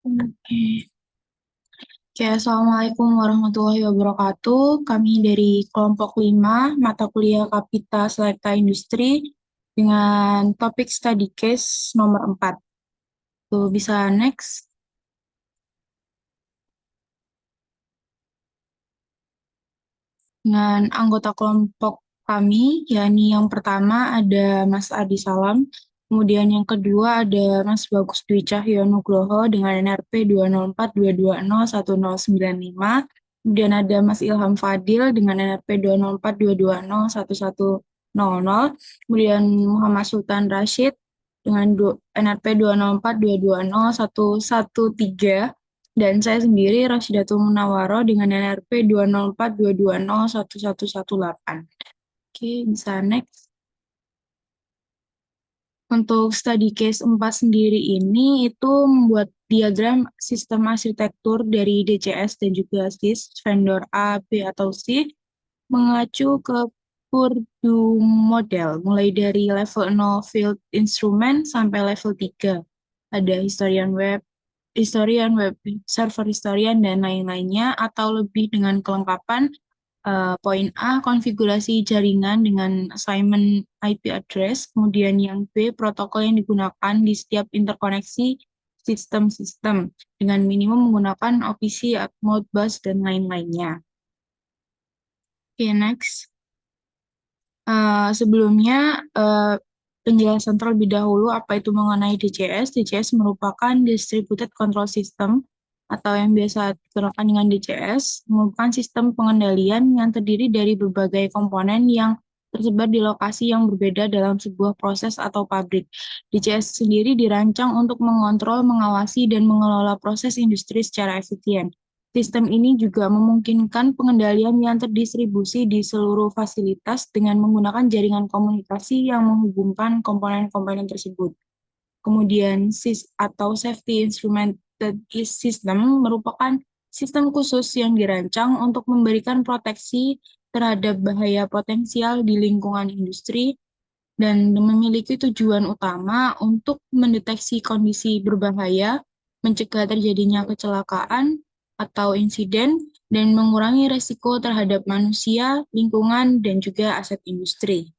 Oke. Oke, Assalamualaikum warahmatullahi wabarakatuh. Kami dari kelompok 5 mata kuliah Kapita Selekta Industri dengan topik study case nomor 4. Tuh, bisa next. Dengan anggota kelompok kami, yakni yang pertama ada Mas Adi Salam, kemudian yang kedua ada Mas Bagus Dwi Cahyonugroho dengan NRP 204220195, kemudian ada Mas Ilham Fadil dengan NRP 20422011100, kemudian Muhammad Sultan Rashid dengan NRP 204220113, dan saya sendiri Rasyidatul Munawwaroh dengan NRP 20422011118. Oke, bisa next. Untuk study case 4 sendiri ini itu membuat diagram sistem arsitektur dari DCS dan juga SIS, vendor A, B, atau C, mengacu ke Purdue model, mulai dari level 0 field instrument sampai level 3. Ada historian web, server historian, dan lain-lainnya, atau lebih dengan kelengkapan. Poin A, konfigurasi jaringan dengan assignment IP address. Kemudian yang B, protokol yang digunakan di setiap interkoneksi sistem-sistem dengan minimum menggunakan OPC, Modbus, dan lain-lainnya. Oke, next. Sebelumnya, penjelasan terlebih dahulu apa itu mengenai DCS. DCS merupakan Distributed Control System atau yang biasa digunakan dengan DCS, merupakan sistem pengendalian yang terdiri dari berbagai komponen yang tersebar di lokasi yang berbeda dalam sebuah proses atau pabrik. DCS sendiri dirancang untuk mengontrol, mengawasi, dan mengelola proses industri secara efisien. Sistem ini juga memungkinkan pengendalian yang terdistribusi di seluruh fasilitas dengan menggunakan jaringan komunikasi yang menghubungkan komponen-komponen tersebut. Kemudian SIS atau Safety Instrumented System merupakan sistem khusus yang dirancang untuk memberikan proteksi terhadap bahaya potensial di lingkungan industri dan memiliki tujuan utama untuk mendeteksi kondisi berbahaya, mencegah terjadinya kecelakaan atau insiden, dan mengurangi resiko terhadap manusia, lingkungan, dan juga aset industri.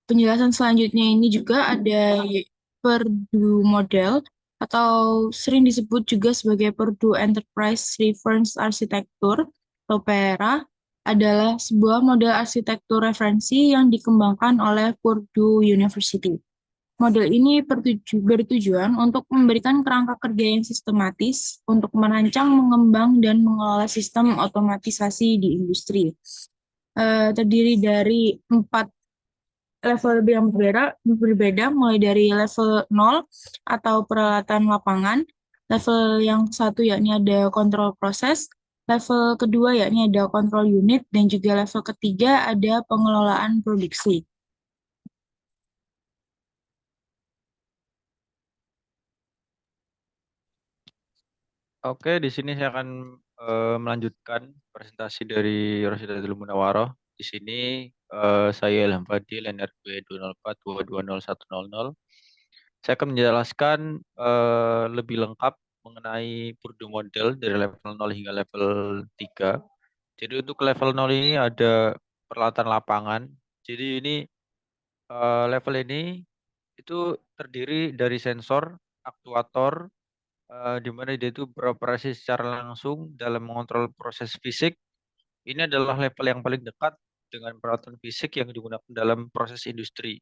Penjelasan selanjutnya ini juga ada Purdue Model atau sering disebut juga sebagai Purdue Enterprise Reference Architecture atau PERA, adalah sebuah model arsitektur referensi yang dikembangkan oleh Purdue University. Model ini bertujuan untuk memberikan kerangka kerja yang sistematis untuk merancang, mengembang, dan mengelola sistem otomatisasi di industri. Terdiri dari 4 level yang berbeda, mulai dari level 0 atau peralatan lapangan, level yang satu yakni ada kontrol proses, level kedua yakni ada kontrol unit, dan juga level ketiga ada pengelolaan produksi. Oke, di sini saya akan melanjutkan presentasi dari Rasyidatul Munawwaroh. Di sini saya Ilham Fadil, NRB 204220100. Saya akan menjelaskan lebih lengkap mengenai Purdue model dari level 0 hingga level 3. Jadi untuk level 0 ini ada peralatan lapangan. Jadi ini level ini itu terdiri dari sensor, aktuator, di mana dia itu beroperasi secara langsung dalam mengontrol proses fisik. Ini adalah level yang paling dekat dengan peralatan fisik yang digunakan dalam proses industri.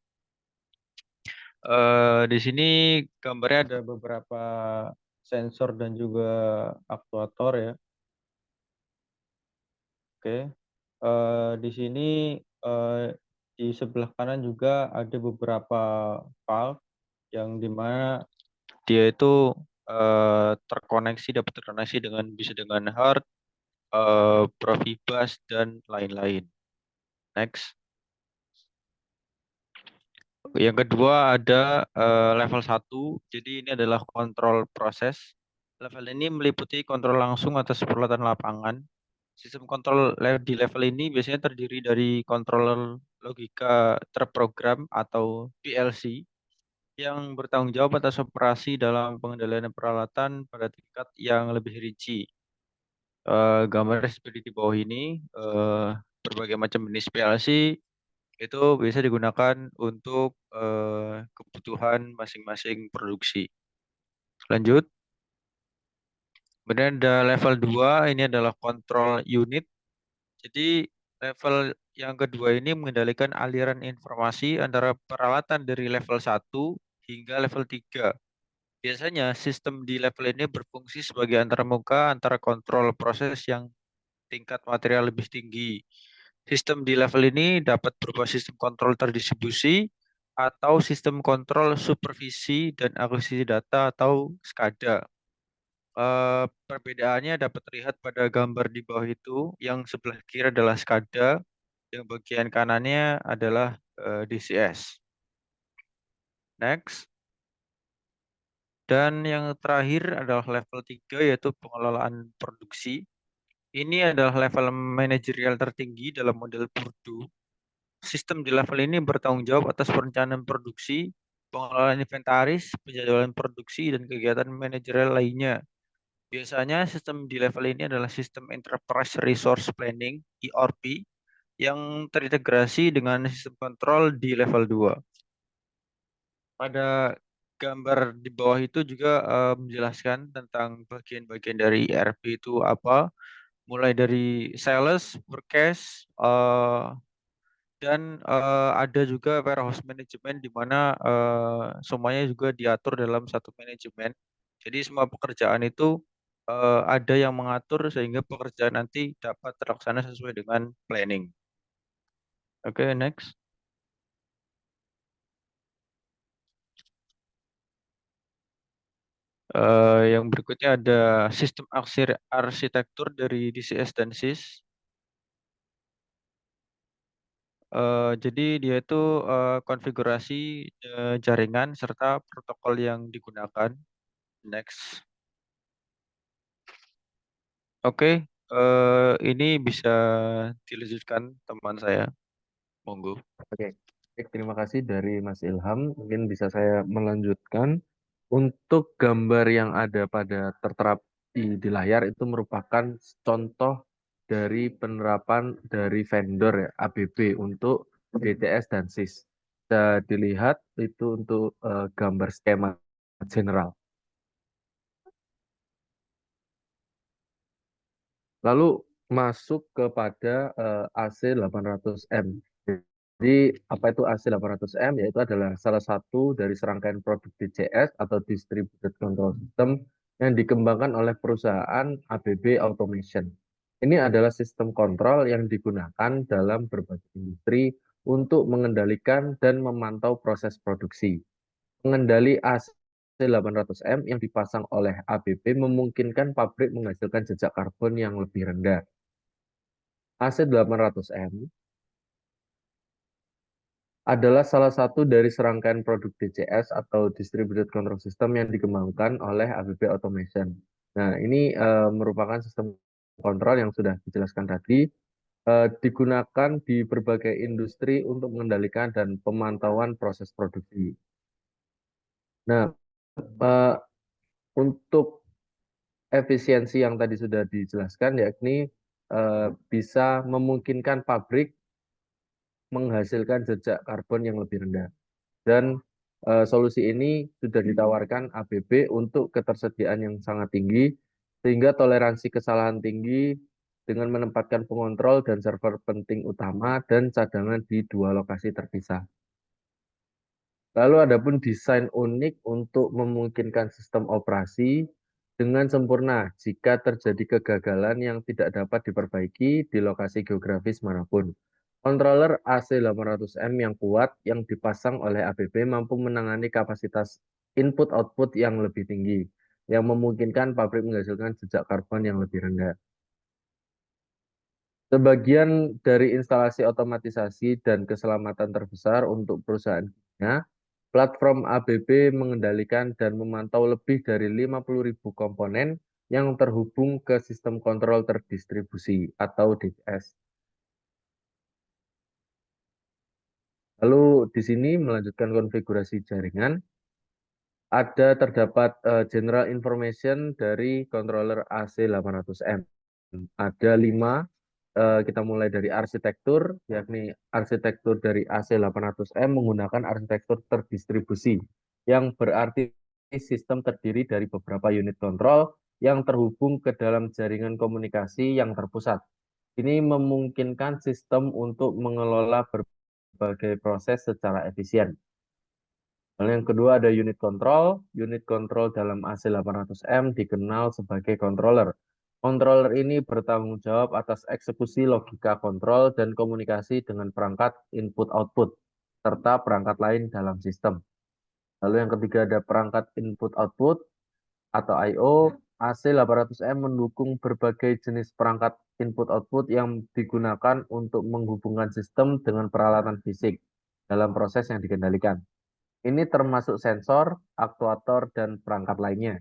Di sini gambarnya ada beberapa sensor dan juga aktuator ya. Oke. Di sini di sebelah kanan juga ada beberapa valve yang dimana dia itu dapat terkoneksi dengan bisa dengan hard, Profibus, dan lain-lain. Next. Yang kedua ada level 1. Jadi ini adalah kontrol proses. Level ini meliputi kontrol langsung atas peralatan lapangan. Sistem kontrol di level ini biasanya terdiri dari controller logika terprogram atau PLC yang bertanggung jawab atas operasi dalam pengendalian peralatan pada tingkat yang lebih rinci. Gambar seperti di bawah ini, berbagai macam jenis PLC itu bisa digunakan untuk kebutuhan masing-masing produksi. Lanjut, kemudian ada level 2, ini adalah control unit. Jadi level yang kedua ini mengendalikan aliran informasi antara peralatan dari level 1 hingga level 3. Biasanya sistem di level ini berfungsi sebagai antarmuka antara kontrol proses yang tingkat material lebih tinggi. Sistem di level ini dapat berupa sistem kontrol terdistribusi atau sistem kontrol supervisi dan akuisisi data atau SCADA. Perbedaannya dapat terlihat pada gambar di bawah itu, yang sebelah kiri adalah SCADA, yang bagian kanannya adalah DCS. Next. Dan yang terakhir adalah level 3, yaitu pengelolaan produksi. Ini adalah level manajerial tertinggi dalam model Purdue. Sistem di level ini bertanggung jawab atas perencanaan produksi, pengelolaan inventaris, penjadwalan produksi, dan kegiatan manajerial lainnya. Biasanya sistem di level ini adalah sistem Enterprise Resource Planning, ERP, yang terintegrasi dengan sistem kontrol di level 2. Pada gambar di bawah itu juga menjelaskan tentang bagian-bagian dari ERP itu apa, mulai dari sales, forecast, dan ada juga warehouse management di mana semuanya juga diatur dalam satu manajemen. Jadi semua pekerjaan itu ada yang mengatur sehingga pekerjaan nanti dapat terlaksana sesuai dengan planning. Oke, next. Yang berikutnya ada sistem arsitektur dari DCS dan SIS. Jadi dia itu konfigurasi jaringan serta protokol yang digunakan. Next. Oke, ini bisa dilanjutkan teman saya. Monggo. Oke, baik, terima kasih dari Mas Ilham. Mungkin bisa saya melanjutkan. Untuk gambar yang ada pada tertera di layar itu merupakan contoh dari penerapan dari vendor ya, ABB untuk DTS dan SIS. Bisa dilihat itu untuk gambar skema general. Lalu masuk kepada AC 800M. Jadi apa itu AC 800M? Yaitu adalah salah satu dari serangkaian produk DCS atau Distributed Control System yang dikembangkan oleh perusahaan ABB Automation. Ini adalah sistem kontrol yang digunakan dalam berbagai industri untuk mengendalikan dan memantau proses produksi. Pengendali AC 800M yang dipasang oleh ABB memungkinkan pabrik menghasilkan jejak karbon yang lebih rendah. AC 800M adalah salah satu dari serangkaian produk DCS atau Distributed Control System yang dikembangkan oleh ABB Automation. Nah, ini merupakan sistem kontrol yang sudah dijelaskan tadi, digunakan di berbagai industri untuk mengendalikan dan pemantauan proses produksi. Nah, eh, untuk efisiensi yang tadi sudah dijelaskan, yakni bisa memungkinkan pabrik menghasilkan jejak karbon yang lebih rendah. Dan solusi ini sudah ditawarkan ABB untuk ketersediaan yang sangat tinggi, sehingga toleransi kesalahan tinggi dengan menempatkan pengontrol dan server penting utama dan cadangan di dua lokasi terpisah. Lalu ada pun desain unik untuk memungkinkan sistem operasi dengan sempurna jika terjadi kegagalan yang tidak dapat diperbaiki di lokasi geografis manapun. Controller AC800M yang kuat yang dipasang oleh ABB mampu menangani kapasitas input-output yang lebih tinggi, yang memungkinkan pabrik menghasilkan jejak karbon yang lebih rendah. Sebagian dari instalasi otomatisasi dan keselamatan terbesar untuk perusahaan kimia, platform ABB mengendalikan dan memantau lebih dari 50.000 komponen yang terhubung ke sistem kontrol terdistribusi atau DCS. Lalu di sini melanjutkan konfigurasi jaringan. terdapat general information dari controller AC800M. Ada 5. Kita mulai dari arsitektur, yakni arsitektur dari AC800M menggunakan arsitektur terdistribusi, yang berarti sistem terdiri dari beberapa unit kontrol yang terhubung ke dalam jaringan komunikasi yang terpusat. Ini memungkinkan sistem untuk mengelola berbagai proses secara efisien. Lalu yang kedua ada unit control. Unit control dalam AC800M dikenal sebagai controller. Controller ini bertanggung jawab atas eksekusi logika kontrol dan komunikasi dengan perangkat input-output, serta perangkat lain dalam sistem. Lalu yang ketiga ada perangkat input-output atau I/O. AC800M mendukung berbagai jenis perangkat input-output yang digunakan untuk menghubungkan sistem dengan peralatan fisik dalam proses yang dikendalikan. Ini termasuk sensor, aktuator, dan perangkat lainnya.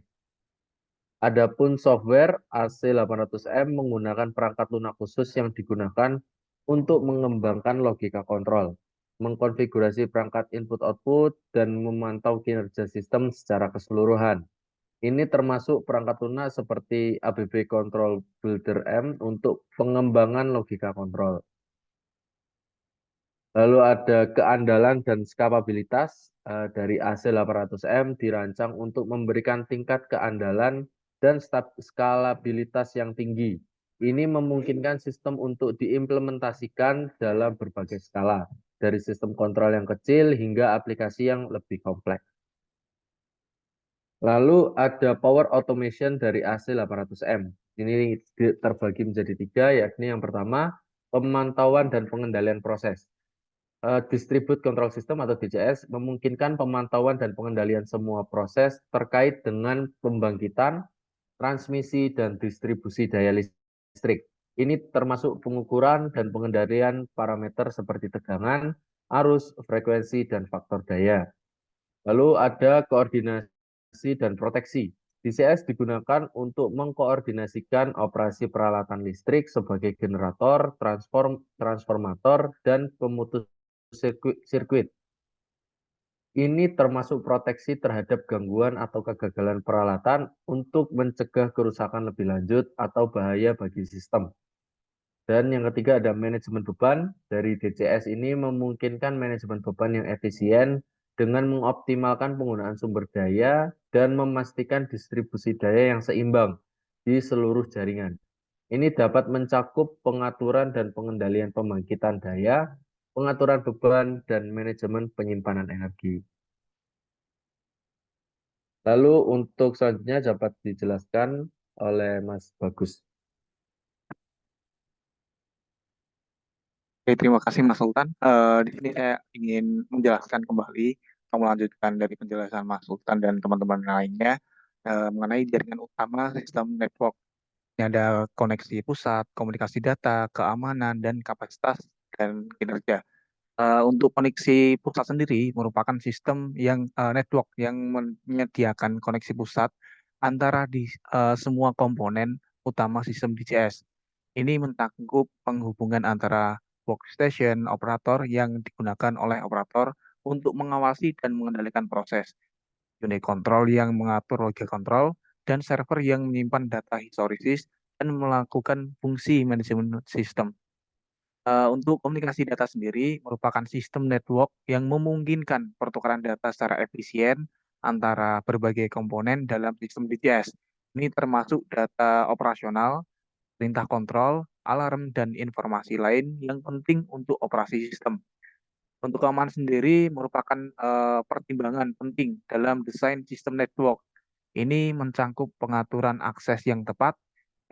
Adapun software, AC800M menggunakan perangkat lunak khusus yang digunakan untuk mengembangkan logika kontrol, mengkonfigurasi perangkat input-output, dan memantau kinerja sistem secara keseluruhan. Ini termasuk perangkat lunak seperti ABB Control Builder M untuk pengembangan logika kontrol. Lalu ada keandalan dan skapabilitas dari AC800M dirancang untuk memberikan tingkat keandalan dan skalabilitas yang tinggi. Ini memungkinkan sistem untuk diimplementasikan dalam berbagai skala, dari sistem kontrol yang kecil hingga aplikasi yang lebih kompleks. Lalu ada power automation dari AC800M. Ini terbagi menjadi 3, yakni yang pertama, pemantauan dan pengendalian proses. Distribute Control System atau DCS memungkinkan pemantauan dan pengendalian semua proses terkait dengan pembangkitan, transmisi, dan distribusi daya listrik. Ini termasuk pengukuran dan pengendalian parameter seperti tegangan, arus, frekuensi, dan faktor daya. Lalu ada koordinasi dan proteksi. DCS digunakan untuk mengkoordinasikan operasi peralatan listrik sebagai generator, transformator, dan pemutus sirkuit. Ini termasuk proteksi terhadap gangguan atau kegagalan peralatan untuk mencegah kerusakan lebih lanjut atau bahaya bagi sistem. Dan yang ketiga ada manajemen beban. Dari DCS ini memungkinkan manajemen beban yang efisien dengan mengoptimalkan penggunaan sumber daya dan memastikan distribusi daya yang seimbang di seluruh jaringan. Ini dapat mencakup pengaturan dan pengendalian pembangkitan daya, pengaturan beban, dan manajemen penyimpanan energi. Lalu untuk selanjutnya dapat dijelaskan oleh Mas Bagus. Oke, terima kasih Mas Sultan. Di sini saya ingin menjelaskan kembali atau melanjutkan dari penjelasan Mas Sultan dan teman-teman lainnya mengenai jaringan utama sistem network. Ini ada koneksi pusat, komunikasi data, keamanan, dan kapasitas dan kinerja. Untuk koneksi pusat sendiri merupakan sistem yang network yang menyediakan koneksi pusat antara semua komponen utama sistem DCS. Ini mencakup penghubungan antara workstation operator yang digunakan oleh operator untuk mengawasi dan mengendalikan proses, unit kontrol yang mengatur logika kontrol, dan server yang menyimpan data historis dan melakukan fungsi manajemen sistem. Untuk komunikasi data sendiri merupakan sistem network yang memungkinkan pertukaran data secara efisien antara berbagai komponen dalam sistem DCS. Ini termasuk data operasional, perintah kontrol, alarm, dan informasi lain yang penting untuk operasi sistem. Untuk keamanan sendiri merupakan pertimbangan penting dalam desain sistem network. Ini mencangkup pengaturan akses yang tepat,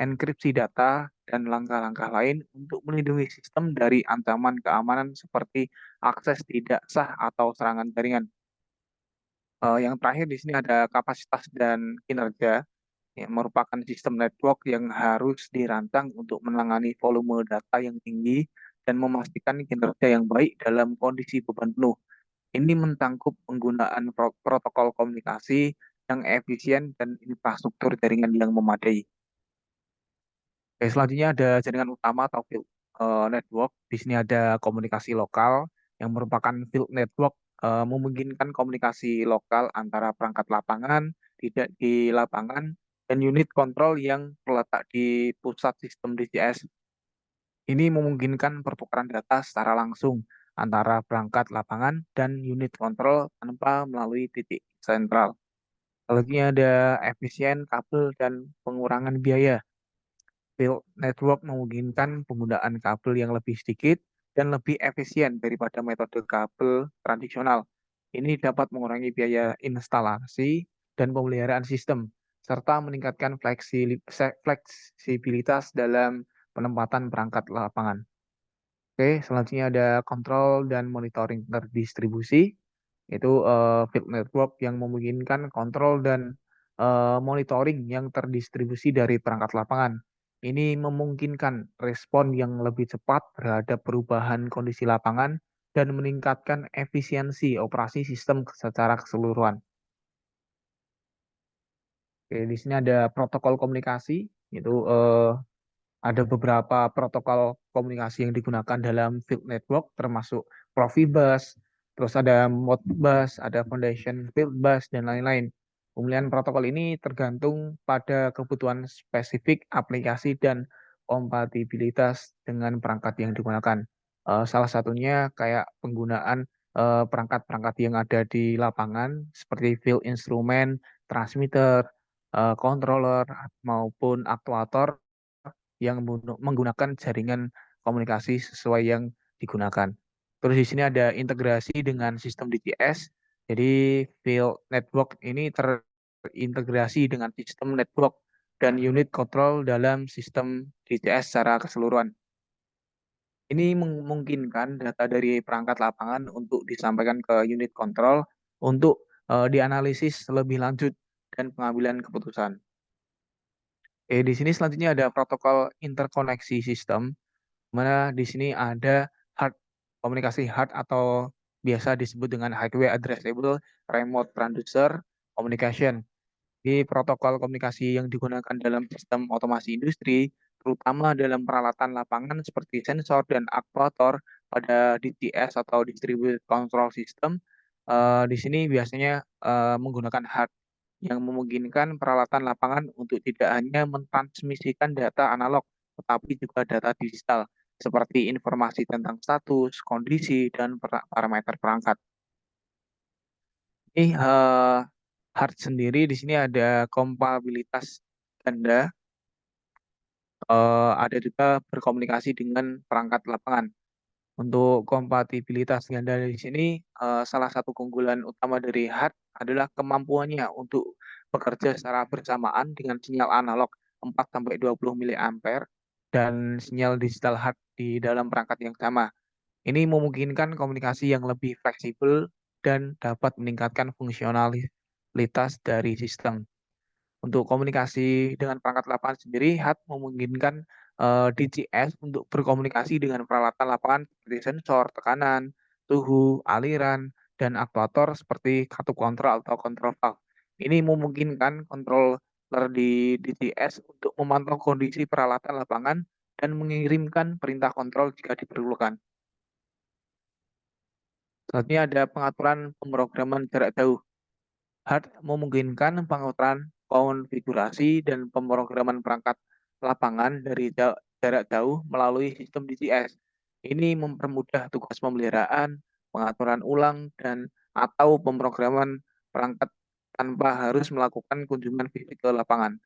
enkripsi data, dan langkah-langkah lain untuk melindungi sistem dari ancaman keamanan seperti akses tidak sah atau serangan jaringan. Yang terakhir di sini ada kapasitas dan kinerja, yang merupakan sistem network yang harus dirancang untuk menangani volume data yang tinggi dan memastikan kinerja yang baik dalam kondisi beban penuh. Ini mencangkup penggunaan protokol komunikasi yang efisien dan infrastruktur jaringan yang memadai. Oke, selanjutnya ada jaringan utama atau field network. Di sini ada komunikasi lokal yang merupakan field network memungkinkan komunikasi lokal antara perangkat lapangan, tidak di lapangan, dan unit kontrol yang terletak di pusat sistem DCS. Ini memungkinkan pertukaran data secara langsung antara perangkat lapangan dan unit kontrol tanpa melalui titik sentral. Selanjutnya ada efisien kabel dan pengurangan biaya. Field network memungkinkan penggunaan kabel yang lebih sedikit dan lebih efisien daripada metode kabel tradisional. Ini dapat mengurangi biaya instalasi dan pemeliharaan sistem, serta meningkatkan fleksibilitas dalam penempatan perangkat lapangan. Oke, selanjutnya ada kontrol dan monitoring terdistribusi, yaitu field network yang memungkinkan kontrol dan monitoring yang terdistribusi dari perangkat lapangan. Ini memungkinkan respon yang lebih cepat terhadap perubahan kondisi lapangan dan meningkatkan efisiensi operasi sistem secara keseluruhan. Oke, di sini ada protokol komunikasi, yaitu ada beberapa protokol komunikasi yang digunakan dalam field network, termasuk Profibus, terus ada Modbus, ada Foundation Field Bus, dan lain-lain. Pemilihan protokol ini tergantung pada kebutuhan spesifik aplikasi dan kompatibilitas dengan perangkat yang digunakan. Salah satunya kayak penggunaan perangkat-perangkat yang ada di lapangan, seperti field instrument, transmitter, controller, maupun aktuator yang menggunakan jaringan komunikasi sesuai yang digunakan. Terus di sini ada integrasi dengan sistem DCS. Jadi field network ini terintegrasi dengan sistem network dan unit control dalam sistem DCS secara keseluruhan. Ini memungkinkan data dari perangkat lapangan untuk disampaikan ke unit control untuk dianalisis lebih lanjut dan pengambilan keputusan. Di sini selanjutnya ada protokol interkoneksi sistem, mana di sini ada komunikasi hard atau biasa disebut dengan Highway Addressable Remote Transducer Communication. Di protokol komunikasi yang digunakan dalam sistem otomasi industri, terutama dalam peralatan lapangan seperti sensor dan aktuator pada DCS atau Distributed Control System, di sini biasanya menggunakan hard yang memungkinkan peralatan lapangan untuk tidak hanya mentransmisikan data analog, tetapi juga data digital, seperti informasi tentang status, kondisi, dan parameter perangkat. Ini hard sendiri di sini ada kompatibilitas ganda, ada juga berkomunikasi dengan perangkat lapangan. Untuk kompatibilitas ganda di sini, salah satu keunggulan utama dari hard adalah kemampuannya untuk bekerja secara bersamaan dengan sinyal analog 4-20 mA dan sinyal digital hard di dalam perangkat yang sama. Ini memungkinkan komunikasi yang lebih fleksibel dan dapat meningkatkan fungsionalitas dari sistem. Untuk komunikasi dengan perangkat lapangan sendiri, HUD memungkinkan DCS untuk berkomunikasi dengan peralatan lapangan seperti sensor, tekanan, suhu, aliran, dan aktuator seperti katup kontrol atau kontrol valve. Ini memungkinkan controller di DCS untuk memantau kondisi peralatan lapangan dan mengirimkan perintah kontrol jika diperlukan. Selanjutnya ada pengaturan pemrograman jarak jauh. HUD memungkinkan pengaturan konfigurasi dan pemrograman perangkat lapangan dari jarak jauh melalui sistem DCS. Ini mempermudah tugas pemeliharaan, pengaturan ulang, dan atau pemrograman perangkat tanpa harus melakukan kunjungan fisik ke lapangan.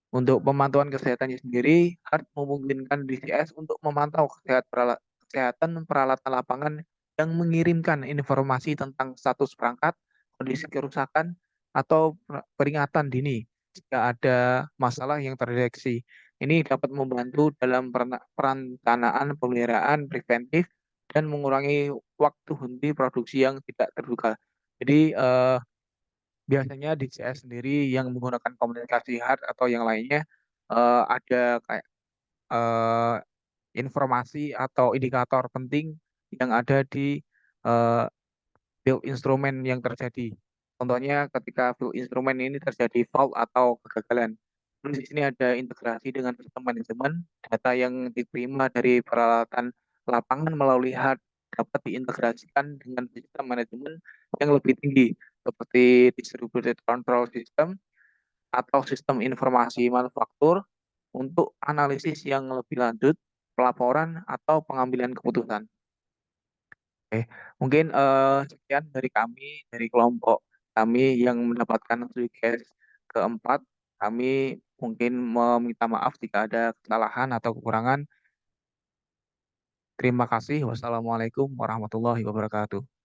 Untuk pemantauan kesehatannya sendiri, HUD memungkinkan DCS untuk memantau kesehatan peralatan lapangan yang mengirimkan informasi tentang status perangkat, kondisi kerusakan, atau peringatan dini jika ada masalah yang terdeteksi. Ini dapat membantu dalam perencanaan pemeliharaan preventif dan mengurangi waktu henti produksi yang tidak terduga. Jadi biasanya DCS sendiri yang menggunakan komunikasi hard atau yang lainnya ada kayak informasi atau indikator penting yang ada di field instrument yang terjadi. Contohnya ketika field instrument ini terjadi fault atau kegagalan. Terus di sini ada integrasi dengan sistem manajemen data yang diterima dari peralatan lapangan melalui HUD dapat diintegrasikan dengan sistem manajemen yang lebih tinggi seperti distributed control system atau sistem informasi manufaktur untuk analisis yang lebih lanjut, pelaporan atau pengambilan keputusan. Oke, mungkin sekian dari kami, dari kelompok kami yang mendapatkan tugas keempat. Kami mungkin meminta maaf jika ada kesalahan atau kekurangan. Terima kasih. Wassalamualaikum warahmatullahi wabarakatuh.